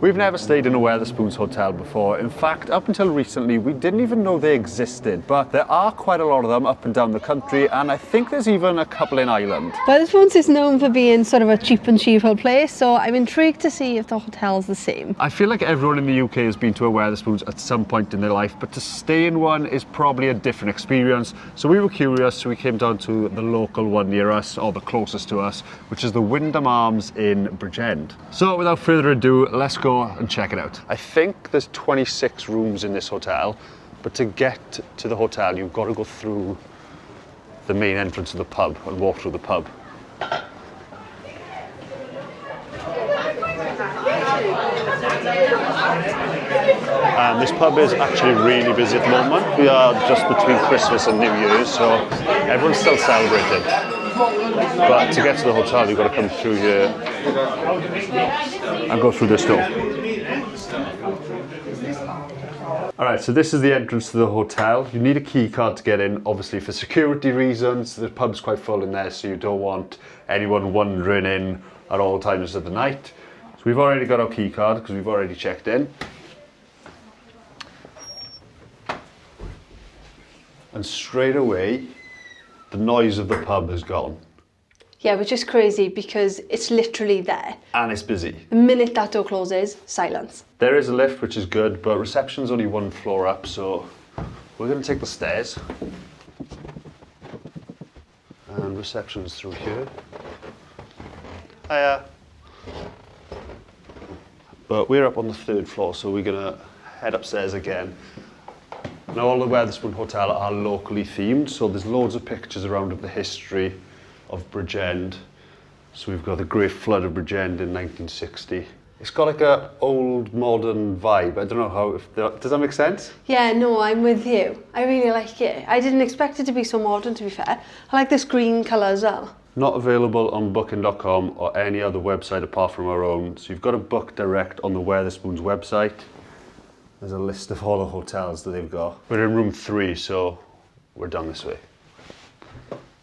We've never stayed in a Wetherspoons hotel before. In fact, up until recently, we didn't even know they existed, but there are quite a lot of them up and down the country, and I think there's even a couple in Ireland. Wetherspoons is known for being sort of a cheap and cheerful place, so I'm intrigued to see if the hotel's the same. I feel like everyone in the UK has been to a Wetherspoons at some point in their life, but to stay in one is probably a different experience. So we were curious, so we came down to the local one near us, or the closest to us, which is the Wyndham Arms in Bridgend. So without further ado, let's go and check it out. I think there's 26 rooms in this hotel, but to get to the hotel, you've got to go through the main entrance of the pub and walk through the pub. And this pub is actually really busy at the moment. We are just between Christmas and New Year's, so everyone's still celebrating. But to get to the hotel, you've got to come through here and go through this door. Alright, so this is the entrance to the hotel. You need a key card to get in, obviously for security reasons. The pub's quite full in there, so you don't want anyone wandering in at all times of the night. So we've already got our key card because we've already checked in. And straight away, the noise of the pub has gone. Yeah, which is crazy because it's literally there. And it's busy. The minute that door closes, silence. There is a lift, which is good, but reception's only one floor up, so we're going to take the stairs. And reception's through here. Hiya. But we're up on the 3rd floor, so we're going to head upstairs again. Now, all the Wetherspoon Hotel are locally themed, so there's loads of pictures around of the history of Bridgend. So we've got the Great Flood of Bridgend in 1960. It's got like a old modern vibe. I don't know how, does that make sense? Yeah, no, I'm with you. I really like it. I didn't expect it to be so modern, to be fair. I like this green colour as well. Not available on booking.com or any other website apart from our own. So you've got to book direct on the Wetherspoons website. There's a list of all the hotels that they've got. We're in room 3, so we're down this way.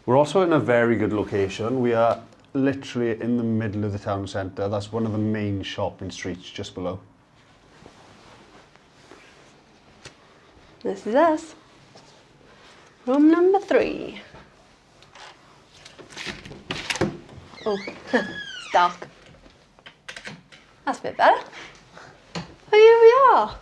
We're also in a very good location. We are literally in the middle of the town centre. That's one of the main shopping streets just below. This is us. Room number 3. Oh, it's dark. That's a bit better. Oh, here we are.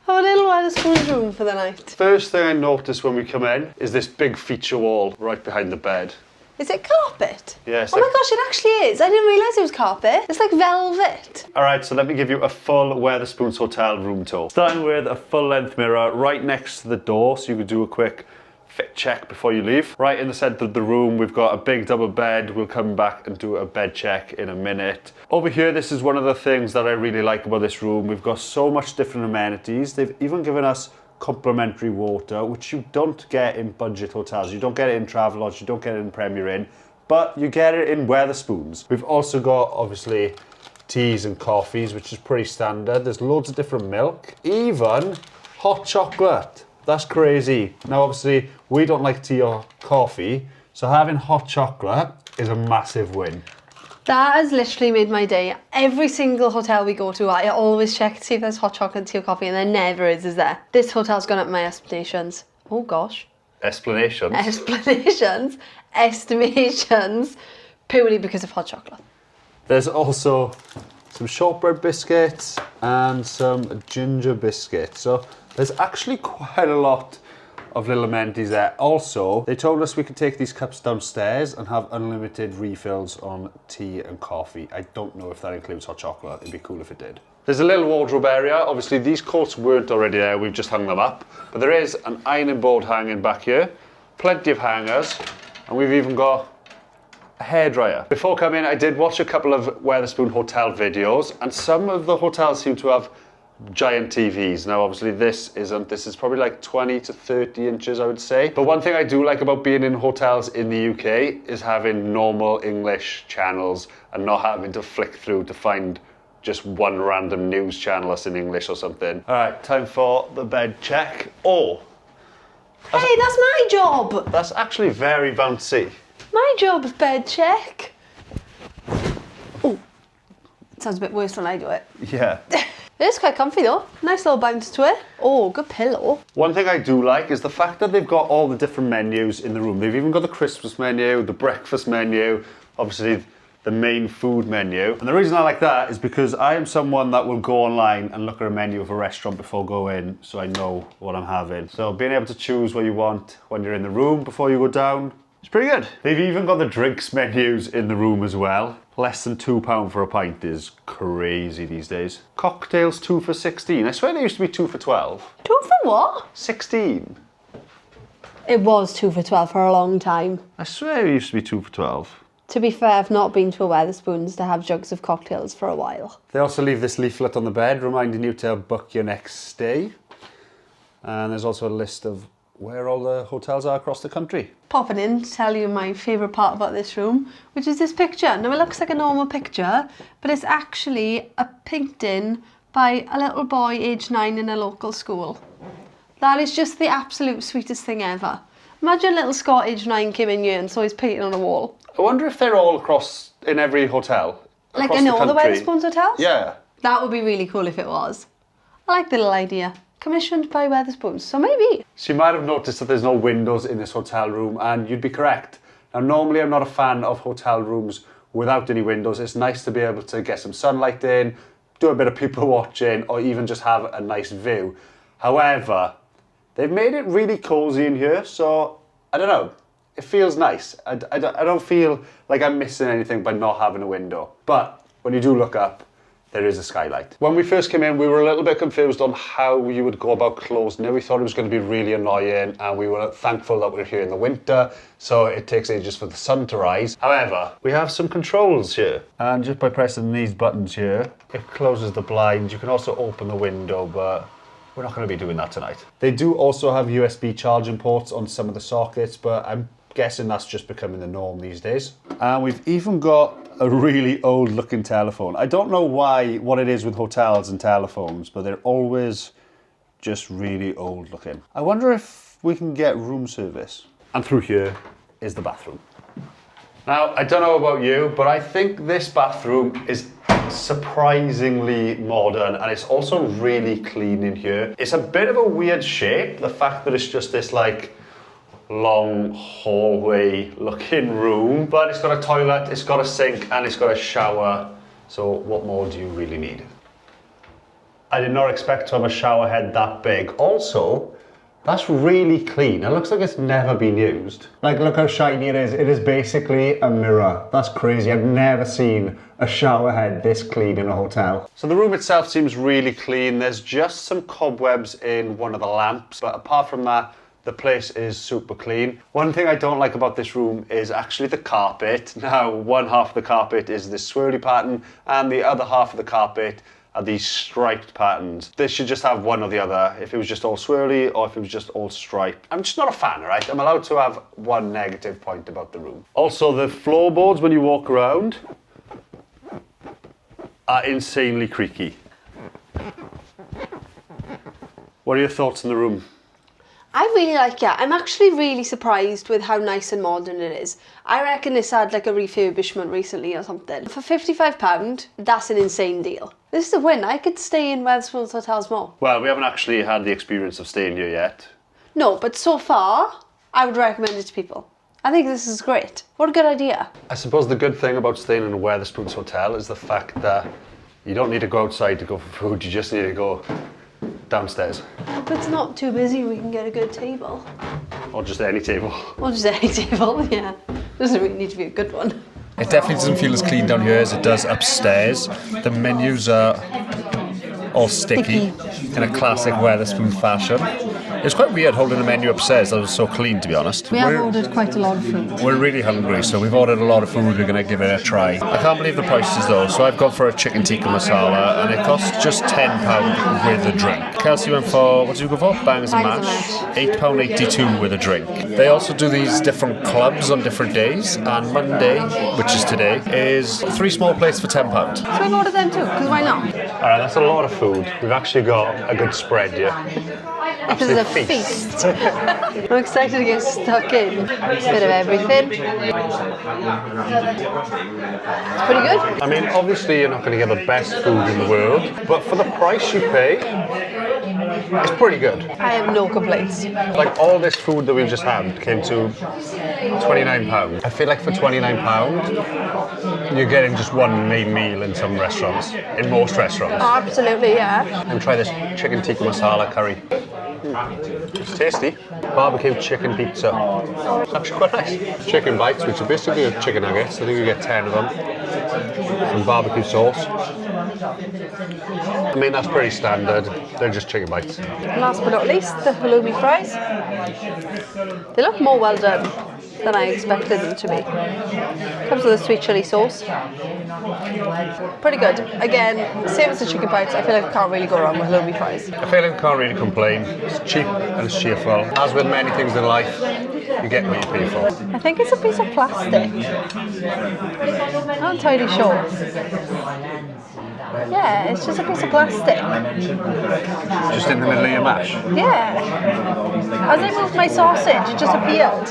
Our little Wetherspoons room for the night. First thing I noticed when we come in is this big feature wall right behind the bed. Is it carpet? Yes. Oh my gosh, it actually is. I didn't realise it was carpet. It's like velvet. Alright, so let me give you a full Wetherspoons hotel room tour. Starting with a full-length mirror right next to the door, so you could do a quick fit check before you leave. Right in the centre of the room, we've got a big double bed. We'll come back and do a bed check in a minute. Over here, this is one of the things that I really like about this room. We've got so much different amenities. They've even given us complimentary water, which you don't get in budget hotels. You don't get it in Travelodge, you don't get it in Premier Inn, but you get it in Wetherspoons. We've also got, obviously, teas and coffees, which is pretty standard. There's loads of different milk, even hot chocolate. That's crazy. Now, obviously, we don't like tea or coffee, so having hot chocolate is a massive win. That has literally made my day. Every single hotel we go to, I always check to see if there's hot chocolate, tea or coffee, and there never is there? This hotel's gone up my estimations. Oh gosh. Explanations? Estimations, purely because of hot chocolate. There's also some shortbread biscuits and some ginger biscuits. So there's actually quite a lot of little amenities there. Also, they told us we could take these cups downstairs and have unlimited refills on tea and coffee. I don't know if that includes hot chocolate. It'd be cool if it did. There's a little wardrobe area. Obviously, these coats weren't already there. We've just hung them up. But there is an ironing board hanging back here. Plenty of hangers. And we've even got a hairdryer. Before coming, I did watch a couple of Wetherspoon hotel videos, and some of the hotels seem to have giant TVs. Now, obviously, this isn't. This is probably like 20 to 30 inches, I would say. But one thing I do like about being in hotels in the UK is having normal English channels and not having to flick through to find just one random news channel that's in English or something. All right, time for the bed check. Oh, Hey, that's my job. that's actually very bouncy. My job's bed check. Oh, It sounds a bit worse when I do it. Yeah. It is quite comfy though. Nice little bounce to it. Oh, good pillow. One thing I do like is the fact that they've got all the different menus in the room. They've even got the Christmas menu, the breakfast menu, obviously the main food menu. And the reason I like that is because I am someone that will go online and look at a menu of a restaurant before going, so I know what I'm having. So being able to choose what you want when you're in the room before you go down, it's pretty good. They've even got the drinks menus in the room as well. Less than £2 for a pint is crazy these days. Cocktails 2 for 16. I swear they used to be 2 for 12. 2 for what? 16. It was 2 for 12 for a long time. I swear it used to be 2 for 12. To be fair, I've not been to a Wetherspoons to have jugs of cocktails for a while. They also leave this leaflet on the bed reminding you to book your next stay. And there's also a list of where all the hotels are across the country. Popping in to tell you my favourite part about this room, which is this picture. Now it looks like a normal picture, but it's actually a painting by a little boy aged 9 in a local school. That is just the absolute sweetest thing ever. Imagine little Scott aged 9 came in here and saw his painting on a wall. I wonder if they're all across in every hotel. Like in all the Wetherspoons hotels? Yeah. That would be really cool if it was. I like the little idea. Commissioned by Wetherspoons, so maybe. So you might have noticed that there's no windows in this hotel room, and you'd be correct. Now normally I'm not a fan of hotel rooms without any windows. It's nice to be able to get some sunlight in, do a bit of people watching, or even just have a nice view. However, they've made it really cozy in here, so I don't know. It feels nice. I don't feel like I'm missing anything by not having a window. But when you do look up, there is a skylight. When we first came in, we were a little bit confused on how you would go about closing it. We thought it was going to be really annoying, and we were thankful that we're here in the winter, so it takes ages for the sun to rise. However, we have some controls here. And just by pressing these buttons here, it closes the blinds. You can also open the window, but we're not going to be doing that tonight. They do also have USB charging ports on some of the sockets, but I'm guessing that's just becoming the norm these days. And we've even got a really old looking telephone. I don't know what it is with hotels and telephones, but they're always just really old looking. I wonder if we can get room service. And through here is the bathroom. Now, I don't know about you, but I think this bathroom is surprisingly modern, and it's also really clean in here. It's a bit of a weird shape, the fact that it's just this like long hallway looking room, but it's got a toilet, it's got a sink, and it's got a shower. So what more do you really need? I did not expect to have a shower head that big. Also, that's really clean. It looks like it's never been used. Like, look how shiny it is. It is basically a mirror. That's crazy. I've never seen a shower head this clean in a hotel. So the room itself seems really clean. There's just some cobwebs in one of the lamps, but apart from that, the place is super clean. One thing I don't like about this room is actually the carpet. Now, one half of the carpet is this swirly pattern, and the other half of the carpet are these striped patterns. This should just have one or the other. If it was just all swirly or if it was just all striped. I'm just not a fan, right? I'm allowed to have one negative point about the room. Also, the floorboards when you walk around are insanely creaky. What are your thoughts on the room? I really like it. I'm actually really surprised with how nice and modern it is. I reckon it's had like a refurbishment recently or something. For £55, that's an insane deal. This is a win. I could stay in Wetherspoons hotels more. Well, we haven't actually had the experience of staying here yet. No, but so far, I would recommend it to people. I think this is great. What a good idea. I suppose the good thing about staying in a Wetherspoons hotel is the fact that you don't need to go outside to go for food. You just need to go downstairs. If it's not too busy, we can get a good table. Or just any table. Or just any table, yeah. Doesn't really need to be a good one. It definitely doesn't feel as clean down here as it does upstairs. The menus are all sticky in a classic Wetherspoons fashion. It's quite weird holding a menu upstairs that was so clean, to be honest. We have ordered quite a lot of food. We're really hungry, so we've ordered a lot of food. We're going to give it a try. I can't believe the prices though. So I've gone for a chicken tikka masala, and it costs just £10 with a drink. Kelsey went for, what did you go for? Bangers and mash. £8.82 with a drink. They also do these different clubs on different days, and Monday, which is today, is 3 small plates for £10. So we've ordered them too, because why not? Alright, that's a lot of food. We've actually got a good spread here. This is a feast. I'm excited to get stuck in. Bit of everything. It's pretty good. I mean, obviously you're not going to get the best food in the world, but for the price you pay, it's pretty good. I have no complaints. Like all this food that we've just had came to £29. I feel like for £29, you're getting just one main meal in some restaurants, in most restaurants. Oh, absolutely, yeah. And try this chicken tikka masala curry. It's tasty. Barbecue chicken pizza. It's actually quite nice. Chicken bites, which are basically chicken nuggets. I think you get 10 of them. Some barbecue sauce. I mean, that's pretty standard. They're just chicken bites. Last but not least, the halloumi fries. They look more well done than I expected them to be. Comes with a sweet chili sauce. Pretty good. Again, same as the chicken bites, I feel like I can't really go wrong with halloumi fries. I feel like I can't really complain. It's cheap and it's cheerful. As with many things in life, you get what you pay for. I think it's a piece of plastic. Not entirely sure. Yeah, it's just a piece of plastic. Just in the middle of your mash. Yeah. As I moved my sausage, it just appeared.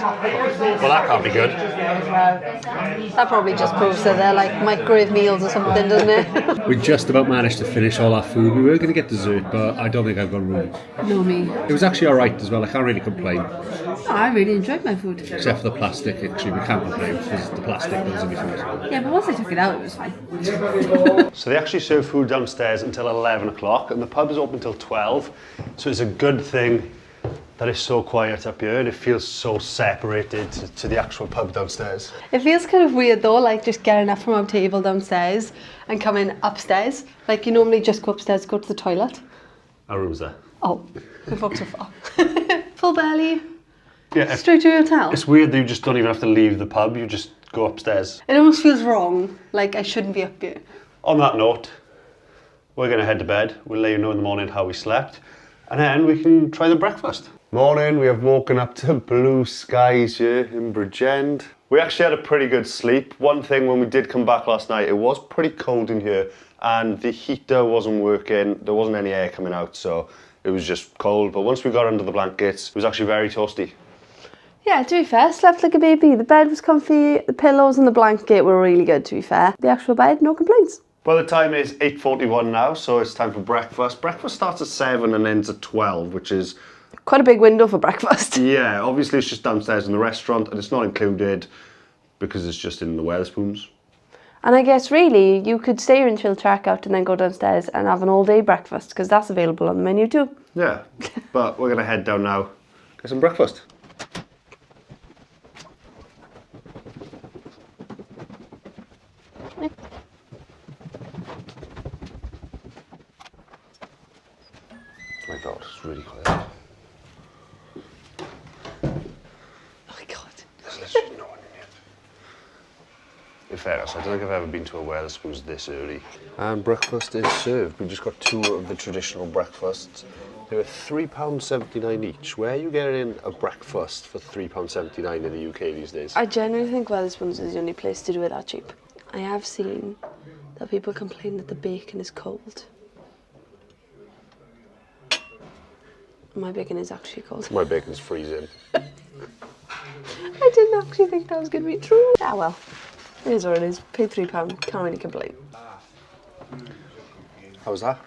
Well, that can't be good. That probably just proves that they're like microwave meals or something, doesn't it? We just about managed to finish all our food. We were going to get dessert, but I don't think I've got room. No, me. It was actually alright as well. I can't really complain. Oh, I really enjoyed my food. Except for the plastic, actually. We can't complain because the plastic that was in your food. Yeah, but once I took it out, it was fine. So they actually serve food downstairs until 11 o'clock and the pub is open until 12. So it's a good thing that it's so quiet up here and it feels so separated to the actual pub downstairs. It feels kind of weird though, like just getting up from our table downstairs and coming upstairs. Like you normally just go upstairs, go to the toilet. Our room's there. Oh, we've walked so far. Full belly. Yeah, Straight to your hotel. it's weird that you just don't even have to leave the pub, you just go upstairs. It almost feels wrong, like I shouldn't be up here. On that note, we're going to head to bed. We'll let you know in the morning how we slept and then we can try the breakfast. Morning, we have woken up to blue skies here in Bridgend. We actually had a pretty good sleep. One thing, when we did come back last night, it was pretty cold in here and the heater wasn't working. There wasn't any air coming out, so it was just cold. But once we got under the blankets, it was actually very toasty. Yeah, to be fair, slept like a baby. The bed was comfy, the pillows and the blanket were really good, to be fair. The actual bed, no complaints. Well, the time is 8:41 now, so it's time for breakfast. Breakfast starts at 7 and ends at 12, which is... Quite a big window for breakfast. Yeah, obviously it's just downstairs in the restaurant and it's not included because it's just in the Wetherspoons. And I guess really, you could stay here until checkout and then go downstairs and have an all-day breakfast, because that's available on the menu too. Yeah, but we're going to head down now, get some breakfast. Oh my God, it's really quiet. Oh my God. There's literally no one in here. In fairness, I don't think I've ever been to a Wetherspoons this early. And breakfast is served. We just got 2 of the traditional breakfasts. They were £3.79 each. Where are you getting a breakfast for £3.79 in the UK these days? I genuinely think Wetherspoons is the only place to do it that cheap. I have seen that people complain that the bacon is cold. My bacon is actually cold. My bacon's freezing. I didn't actually think that was going to be true. Ah well, it is what it is. Paid £3, can't really complain. How was that?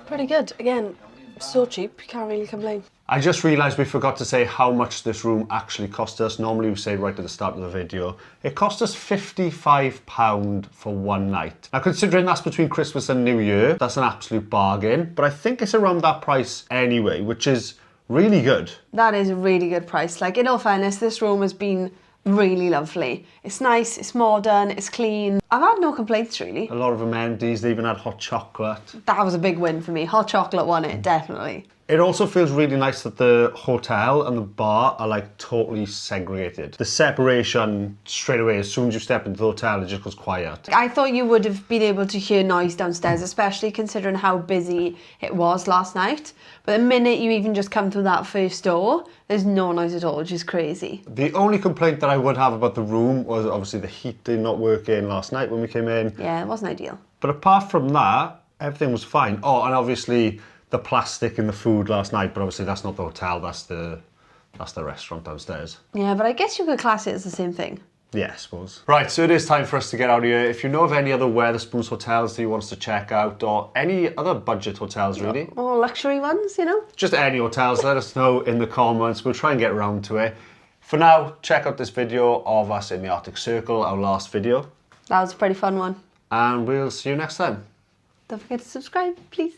Pretty good. Again, so cheap, can't really complain. I just realised we forgot to say how much this room actually cost us. Normally we say right at the start of the video. It cost us £55 for one night. Now considering that's between Christmas and New Year, that's an absolute bargain. But I think it's around that price anyway, which is really good. That is a really good price. Like, in all fairness, this room has been really lovely. It's nice, it's modern, it's clean. I've had no complaints really. A lot of amenities, they even had hot chocolate. That was a big win for me. Hot chocolate won it, definitely. It also feels really nice that the hotel and the bar are like totally segregated. The separation straight away, as soon as you step into the hotel, it just goes quiet. I thought you would have been able to hear noise downstairs, especially considering how busy it was last night. But the minute you even just come through that first door, there's no noise at all, which is crazy. The only complaint that I would have about the room was obviously the heat did not work in last night when we came in. Yeah, it wasn't ideal. But apart from that, everything was fine. Oh, and obviously the plastic in the food last night, but obviously that's not the hotel, that's the restaurant downstairs. Yeah, but I guess you could class it as the same thing. Yeah, I suppose. Right, so it is time for us to get out of here. If you know of any other Wetherspoons hotels that you want us to check out, or any other budget hotels really, Or luxury ones, you know? just any hotels, let us know in the comments. We'll try and get around to it. For now, check out this video of us in the Arctic Circle, our last video. That was a pretty fun one. And we'll see you next time. Don't forget to subscribe, please.